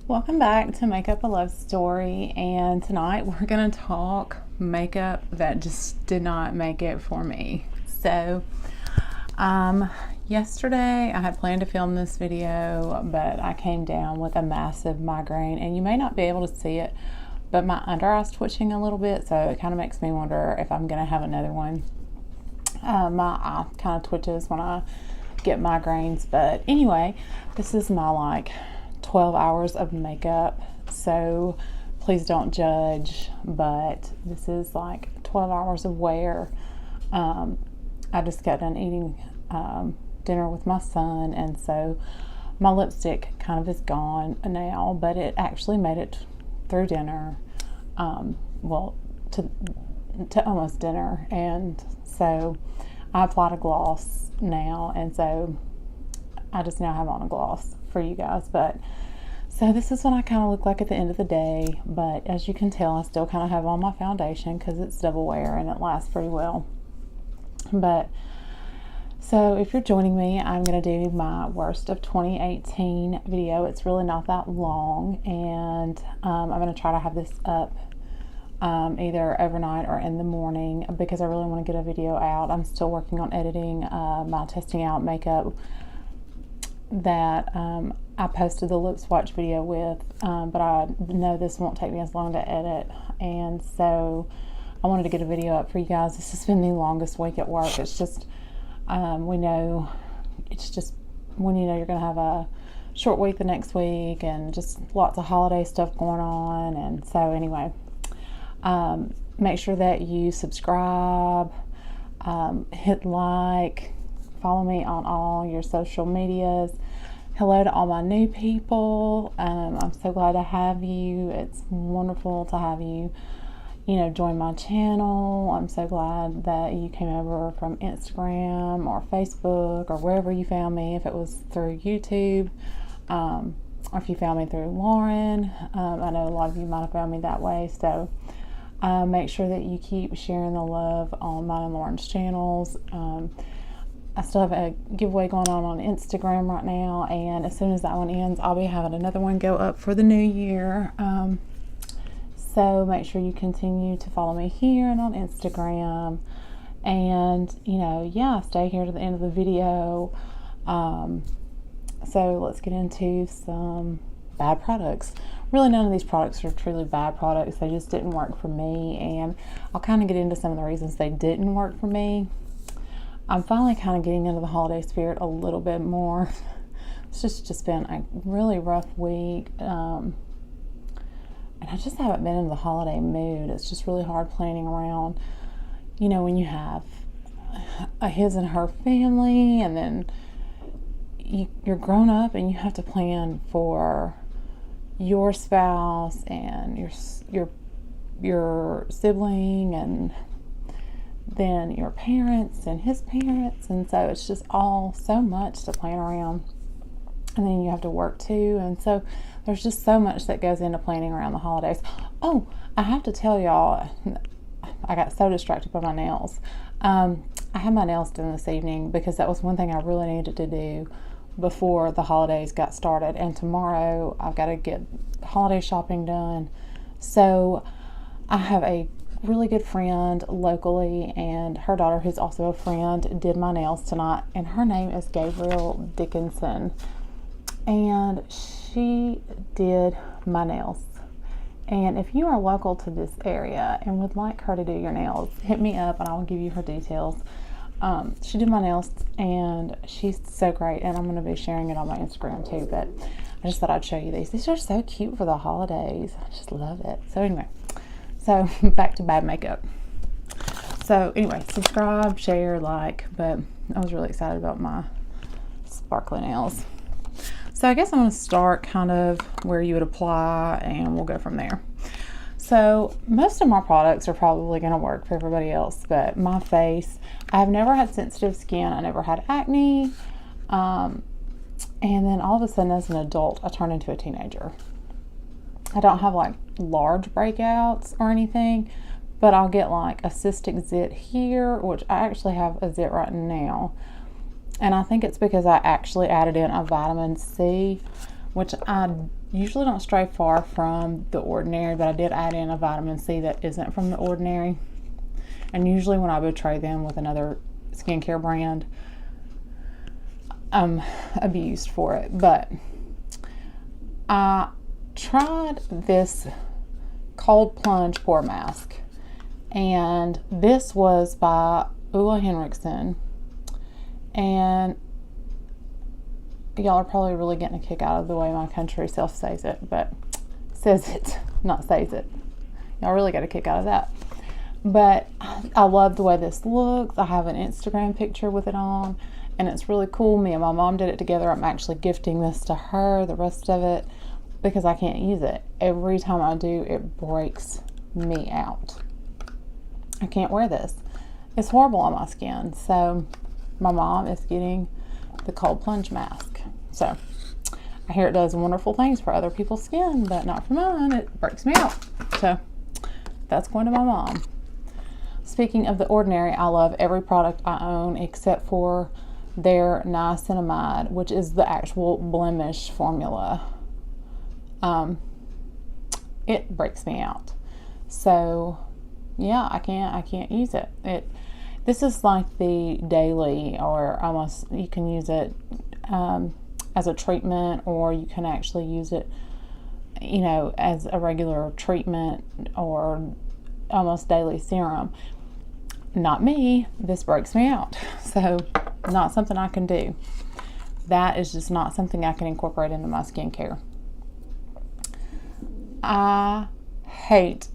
Welcome back to Makeup a Love Story, and tonight we're going to talk makeup that just did not make it for me. So, yesterday I had planned to film this video, but I came down with a massive migraine, and you may not be able to see it, but my under eye's twitching a little bit, so it kind of makes me wonder if I'm going to have another one. My eye kind of twitches when I get migraines, but anyway, this is my 12 hours of makeup, so please don't judge, but this is 12 hours of wear. I just got done eating dinner with my son, and so my lipstick kind of is gone now, but it actually made it through dinner, to almost dinner, and so I applied a gloss now, and so I just now have on a gloss for you guys. But so this is what I kind of look like at the end of the day, but as you can tell, I still kind of have on my foundation because it's double wear and it lasts pretty well. But so if you're joining me, I'm going to do my worst of 2018 video. It's really not that long, and I'm going to try to have this up either overnight or in the morning because I really want to get a video out. I'm still working on editing my testing out makeup that I posted the lip swatch video with, but I know this won't take me as long to edit, and so I wanted to get a video up for you guys. This has been the longest week at work. It's just we know it's just when you know you're gonna have a short week the next week, and just lots of holiday stuff going on. And so anyway, make sure that you subscribe, hit like, follow me on all your social medias. Hello to all my new people. I'm so glad to have you. It's wonderful to have you, join my channel. I'm so glad that you came over from Instagram or Facebook or wherever you found me, if it was through YouTube, or if you found me through Lauren. I know a lot of you might have found me that way, so make sure that you keep sharing the love on mine and Lauren's channels. I still have a giveaway going on Instagram right now, and as soon as that one ends, I'll be having another one go up for the new year. So make sure you continue to follow me here and on Instagram, and stay here to the end of the video. So let's get into some bad products. Really, none of these products are truly bad products. They just didn't work for me, and I'll kind of get into some of the reasons they didn't work for me. I'm finally kind of getting into the holiday spirit a little bit more. It's just been a really rough week, and I just haven't been in the holiday mood. It's just really hard planning around, when you have a his and her family, and then you're grown up and you have to plan for your spouse and your sibling, and then your parents and his parents, and so it's just all so much to plan around, and then you have to work too, and so there's just so much that goes into planning around the holidays. Oh, I have to tell y'all, I got so distracted by my nails. I had my nails done this evening because that was one thing I really needed to do before the holidays got started, and tomorrow I've got to get holiday shopping done. So I have a really good friend locally, and her daughter, who's also a friend, did my nails tonight, and her name is Gabrielle Dickinson, and she did my nails. And if you are local to this area and would like her to do your nails, hit me up and I will give you her details. She did my nails, and she's so great, and I'm going to be sharing it on my Instagram too, but I just thought I'd show you these. These are so cute for the holidays. I just love it. So anyway, so back to bad makeup. So anyway, subscribe, share, like, but I was really excited about my sparkly nails. So I guess I'm going to start kind of where you would apply, and we'll go from there. So most of my products are probably going to work for everybody else, but my face, I have never had sensitive skin. I never had acne. And then all of a sudden as an adult, I turned into a teenager. I don't have large breakouts or anything, but I'll get a cystic zit here, which I actually have a zit right now. And I think it's because I actually added in a vitamin C, which I usually don't stray far from The Ordinary, but I did add in a vitamin C that isn't from The Ordinary. And usually when I betray them with another skincare brand, I'm abused for it. But I tried this cold plunge pore mask, and this was by Ulla Henriksen, and y'all are probably really getting a kick out of the way my country self says it, but says it, not says it. Y'all really got a kick out of that. But I love the way this looks. I have an Instagram picture with it on, and it's really cool. Me and my mom did it together. I'm actually gifting this to her, the rest of it, because I can't use it. Every time I do, it breaks me out. I can't wear this. It's horrible on my skin. So my mom is getting the cold plunge mask. So I hear it does wonderful things for other people's skin, but not for mine. It breaks me out. So that's going to my mom. Speaking of The Ordinary, I love every product I own except for their niacinamide, which is the actual blemish formula. It breaks me out. So yeah, I can't use it. This is like the daily, or almost, you can use it as a treatment, or you can actually use it, you know, as a regular treatment or almost daily serum. Not me. This breaks me out. So not something I can do. That is just not something I can incorporate into my skincare. I hate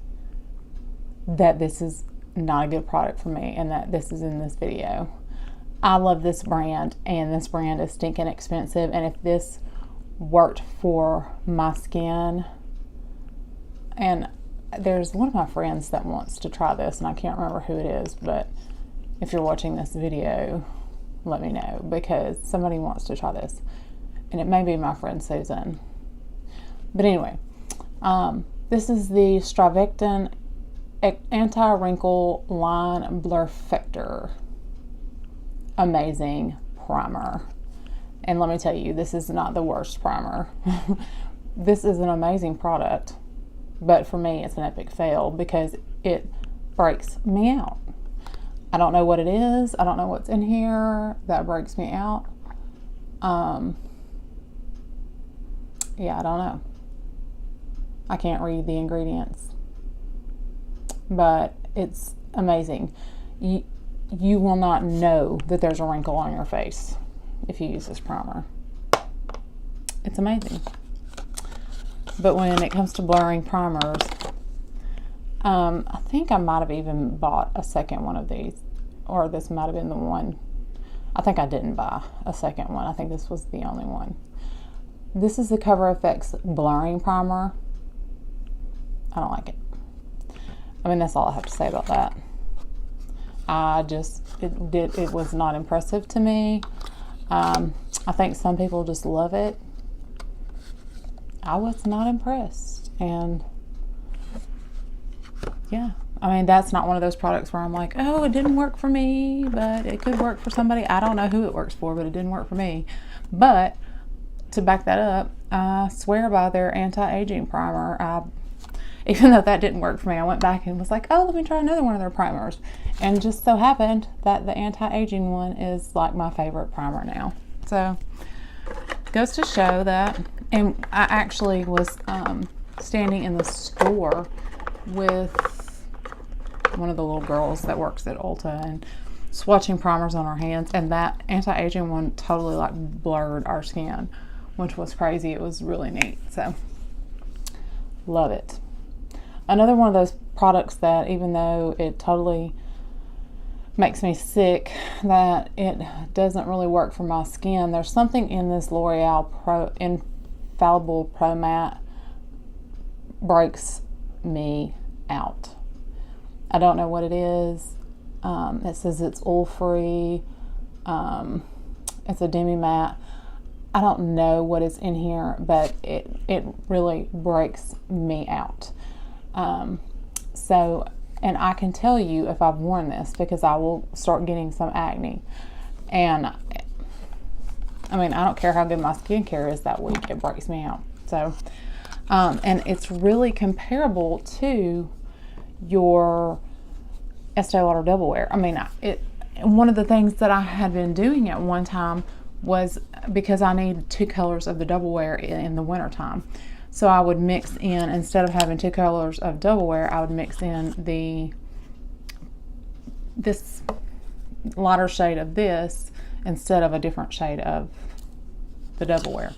that this is not a good product for me and that this is in this video. I love this brand, and this brand is stinking expensive, and if this worked for my skin, and there's one of my friends that wants to try this, and I can't remember who it is, but if you're watching this video, let me know, because somebody wants to try this, and it may be my friend Susan. But anyway, this is the Strivectin Anti-Wrinkle Line Blurfector. Amazing primer. And let me tell you, this is not the worst primer. This is an amazing product, but for me it's an epic fail because it breaks me out. I don't know what it is. I don't know what's in here that breaks me out. Yeah, I don't know. I can't read the ingredients, but it's amazing. You will not know that there's a wrinkle on your face if you use this primer. It's amazing. But when it comes to blurring primers, I think I might have even bought a second one of these, or this might have been the one. I think I didn't buy a second one. I think this was the only one. This is the Cover FX blurring primer. I don't like it. I mean, that's all I have to say about that. It was not impressive to me. I think some people just love it. I was not impressed, and yeah, I mean, that's not one of those products where I'm like, oh, it didn't work for me, but it could work for somebody. I don't know who it works for, but it didn't work for me. But to back that up, I swear by their anti-aging primer. Even though that didn't work for me, I went back and was like, oh, let me try another one of their primers. And just so happened that the anti-aging one is like my favorite primer now. So, goes to show that. And I actually was standing in the store with one of the little girls that works at Ulta and swatching primers on our hands. And that anti-aging one totally like blurred our skin, which was crazy. It was really neat. So, love it. Another one of those products that, even though it totally makes me sick that it doesn't really work for my skin, there's something in this L'Oreal Infallible Pro Matte breaks me out. I don't know what it is. It says it's oil-free. It's a demi-matte. I don't know what is in here, but it really breaks me out. And I can tell you if I've worn this because I will start getting some acne. And I mean, I don't care how good my skincare is that week. It breaks me out. So, and it's really comparable to your Estee Lauder Double Wear. I mean, one of the things that I had been doing at one time was, because I need 2 colors of the Double Wear in the winter time. So I would mix in, instead of having 2 colors of Double Wear, I would mix in this lighter shade of this instead of a different shade of the Double Wear.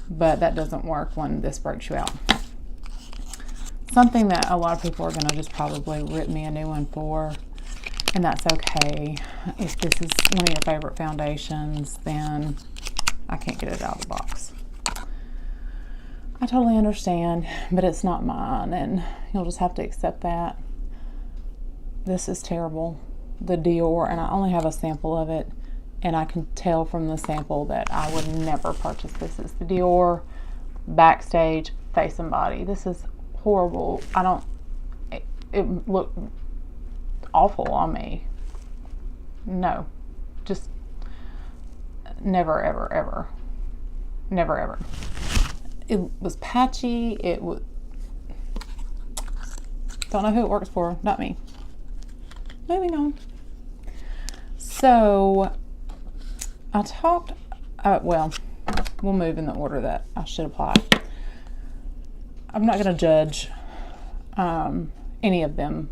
But that doesn't work when this breaks you out. Something that a lot of people are going to just probably rip me a new one for, and that's okay. If this is one of your favorite foundations, then I can't get it out of the box. I totally understand, but it's not mine, and you'll just have to accept that. This is terrible. The Dior, and I only have a sample of it, and I can tell from the sample that I would never purchase this. It's the Dior Backstage Face and Body. This is horrible. It looked awful on me. No, just never, ever, ever. Never, ever. It was patchy. It was, don't know who it works for, not me. Moving on. So I talked, well, we'll move in the order that I should apply. I'm not going to judge any of them.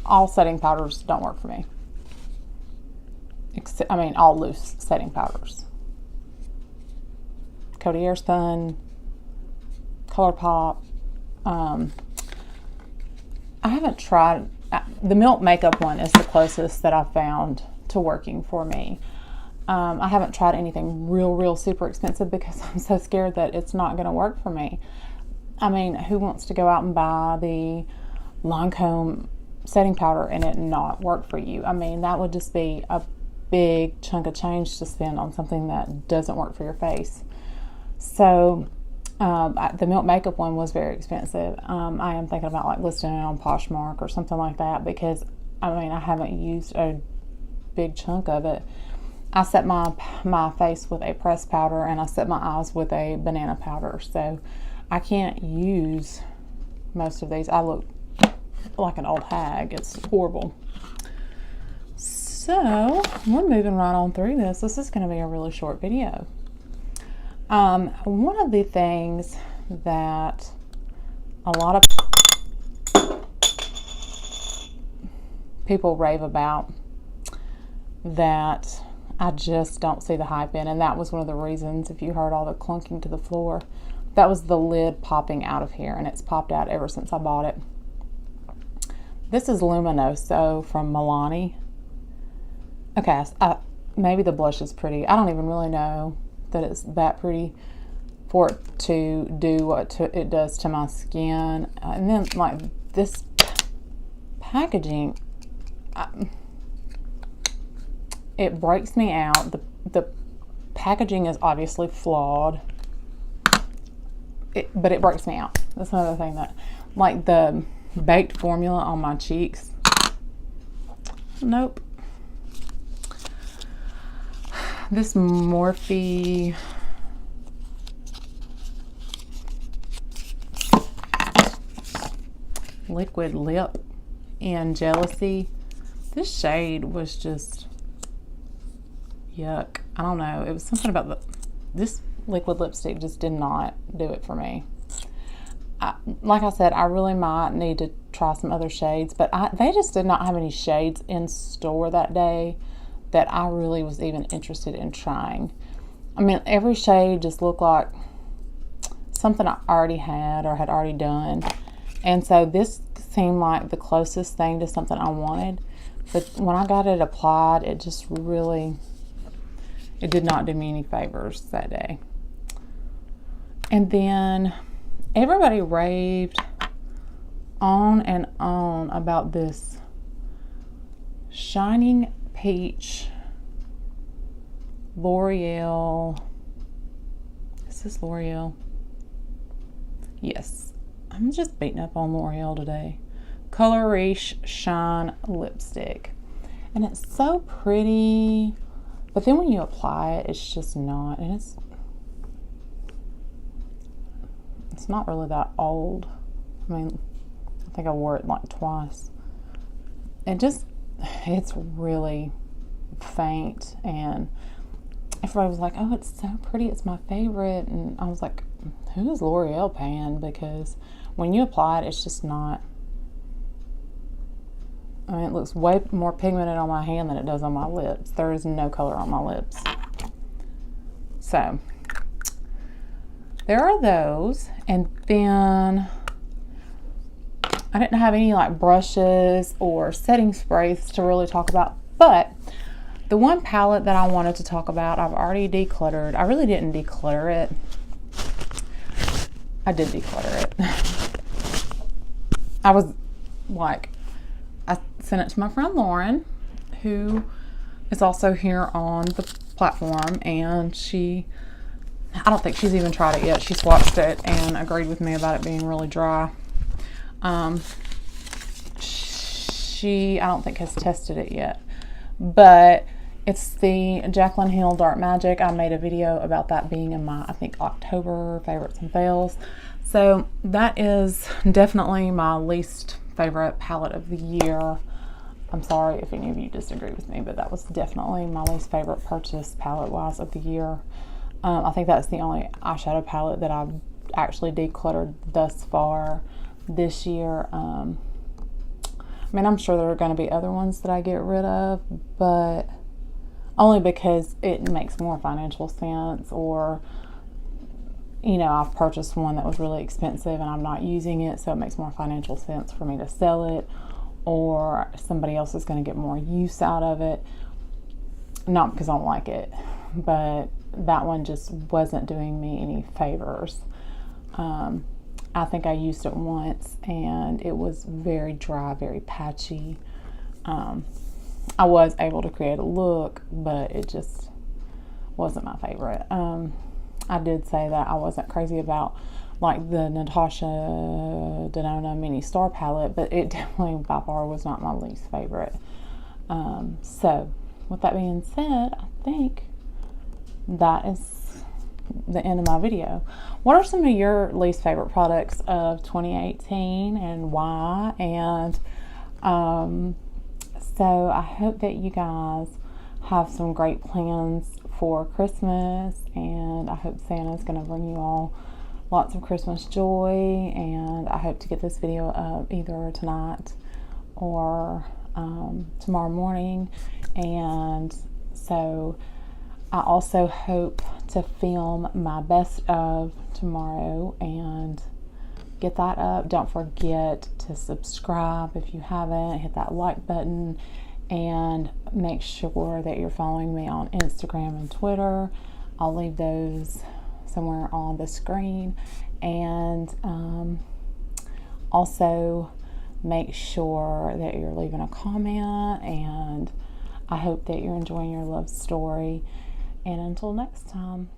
All setting powders don't work for me. Except, I mean, all loose setting powders. Codier's Fun, ColourPop. I haven't tried, the Milk Makeup one is the closest that I've found to working for me. I haven't tried anything real super expensive because I'm so scared that it's not going to work for me. I mean, who wants to go out and buy the Lancome setting powder and it not work for you? I mean, that would just be a big chunk of change to spend on something that doesn't work for your face. So the Milk Makeup one was very expensive. I am thinking about like listing it on Poshmark or something like that, because I mean, I haven't used a big chunk of it. I set my face with a pressed powder, and I set my eyes with a banana powder, so I can't use most of these. I look like an old hag. It's horrible. So we're moving right on through this. This is going to be a really short video. One of the things that a lot of people rave about that I just don't see the hype in, and that was one of the reasons, if you heard all the clunking to the floor, that was the lid popping out of here, and it's popped out ever since I bought it. This is Luminoso from Milani. Okay, maybe the blush is pretty. I don't even really know that it's that pretty for it to do what it does to my skin. And then like this packaging, it breaks me out. The packaging is obviously flawed, but it breaks me out. That's another thing, that like the baked formula on my cheeks. Nope. This Morphe liquid lip in Jealousy. This shade was just yuck. I don't know. It was something about this liquid lipstick just did not do it for me. Like I said, I really might need to try some other shades, but they just did not have any shades in store that day that I really was even interested in trying. I mean, every shade just looked like something I already had or had already done. And so this seemed like the closest thing to something I wanted. But when I got it applied, it just really, it did not do me any favors that day. And then everybody raved on and on about this Shining Peach L'Oreal. Is this L'Oreal? Yes. I'm just beating up on L'Oreal today. Color Riche Shine Lipstick. And it's so pretty. But then when you apply it, it's just not, and it's not really that old. I mean, I think I wore it like twice. It's really faint, and everybody was like, oh, it's so pretty, it's my favorite. And I was like, who is L'Oreal paying? Because when you apply it, it's just not, I mean, it looks way more pigmented on my hand than it does on my lips. There is no color on my lips. So there are those. And then I didn't have any like brushes or setting sprays to really talk about, but the one palette that I wanted to talk about, I've already decluttered. I really didn't declutter it. I did declutter it. I was like, I sent it to my friend Lauren, who is also here on the platform, and I don't think she's even tried it yet. She swatched it and agreed with me about it being really dry. She, I don't think, has tested it yet, but it's the Jaclyn Hill Dark Magic. I made a video about that being in my, I think, October favorites and fails. So that is definitely my least favorite palette of the year. I'm sorry if any of you disagree with me, but that was definitely my least favorite purchase palette-wise of the year. I think that's the only eyeshadow palette that I've actually decluttered thus far this year. I mean, I'm sure there are going to be other ones that I get rid of, but only because it makes more financial sense, or, you know, I've purchased one that was really expensive and I'm not using it, so it makes more financial sense for me to sell it, or somebody else is going to get more use out of it. Not because I don't like it, but that one just wasn't doing me any favors. I think I used it once and it was very dry, very patchy. I was able to create a look, but it just wasn't my favorite. I did say that I wasn't crazy about like the Natasha Denona Mini Star palette, but it definitely by far was not my least favorite. So with that being said, I think that is the end of my video. What are some of your least favorite products of 2018 and why? And so I hope that you guys have some great plans for Christmas, and I hope Santa's going to bring you all lots of Christmas joy, and I hope to get this video up either tonight or tomorrow morning. And so I also hope to film my best of tomorrow and get that up. Don't forget to subscribe if you haven't. Hit that like button, and make sure that you're following me on Instagram and Twitter. I'll leave those somewhere on the screen. And also make sure that you're leaving a comment, and I hope that you're enjoying your love story. And until next time.